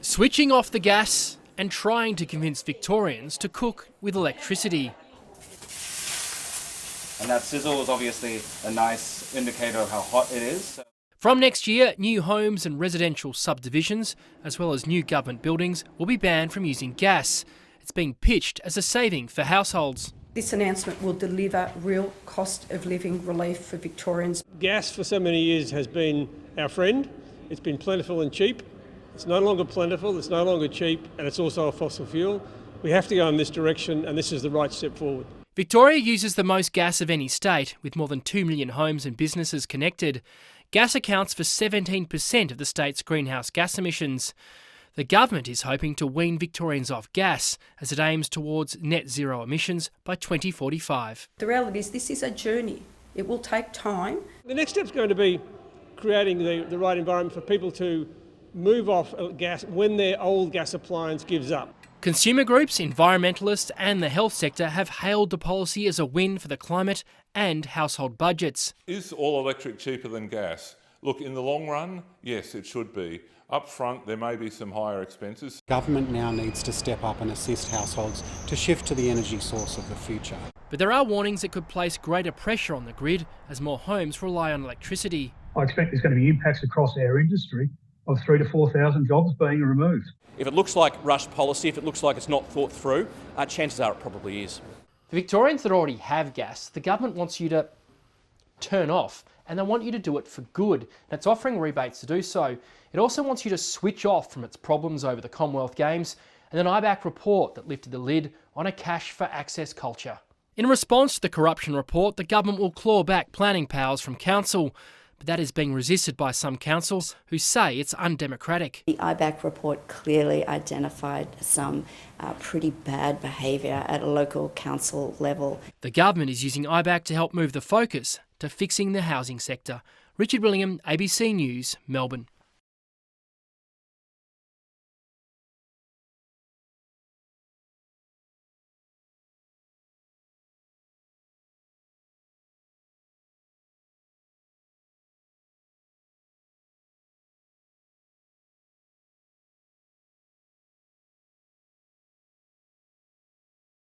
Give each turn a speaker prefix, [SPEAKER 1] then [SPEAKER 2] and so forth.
[SPEAKER 1] Switching off the gas and trying to convince Victorians to cook with electricity.
[SPEAKER 2] And that sizzle is obviously a nice indicator of how hot it is.
[SPEAKER 1] From next year, new homes and residential subdivisions, as well as new government buildings, will be banned from using gas. It's being pitched as a saving for households.
[SPEAKER 3] This announcement will deliver real cost of living relief for Victorians.
[SPEAKER 4] Gas for so many years has been our friend. It's been plentiful and cheap. It's no longer plentiful, it's no longer cheap, and it's also a fossil fuel. We have to go in this direction, and this is the right step forward.
[SPEAKER 1] Victoria uses the most gas of any state, with more than 2 million homes and businesses connected. Gas accounts for 17% of the state's greenhouse gas emissions. The government is hoping to wean Victorians off gas as it aims towards net zero emissions by 2045.
[SPEAKER 3] The reality is this is a journey. It will take time.
[SPEAKER 4] The next step is going to be creating the right environment for people to move off gas when their old gas appliance gives up.
[SPEAKER 1] Consumer groups, environmentalists and the health sector have hailed the policy as a win for the climate and household budgets.
[SPEAKER 5] Is all electric cheaper than gas? Look, in the long run, yes, it should be. Up front, there may be some higher expenses.
[SPEAKER 6] Government now needs to step up and assist households to shift to the energy source of the future.
[SPEAKER 1] But there are warnings it could place greater pressure on the grid as more homes rely on electricity.
[SPEAKER 7] I expect there's going to be impacts across our industry of 3,000 to 4,000 jobs being removed.
[SPEAKER 8] If it looks like rushed policy, if it looks like it's not thought through, chances are it probably is.
[SPEAKER 1] For Victorians that already have gas, the government wants you to turn off, and they want you to do it for good. And it's offering rebates to do so. It also wants you to switch off from its problems over the Commonwealth Games and an IBAC report that lifted the lid on a cash for access culture. In response to the corruption report, the government will claw back planning powers from council. But that is being resisted by some councils who say it's undemocratic.
[SPEAKER 9] The IBAC report clearly identified some pretty bad behaviour at a local council level.
[SPEAKER 1] The government is using IBAC to help move the focus to fixing the housing sector. Richard Willingham, ABC News, Melbourne.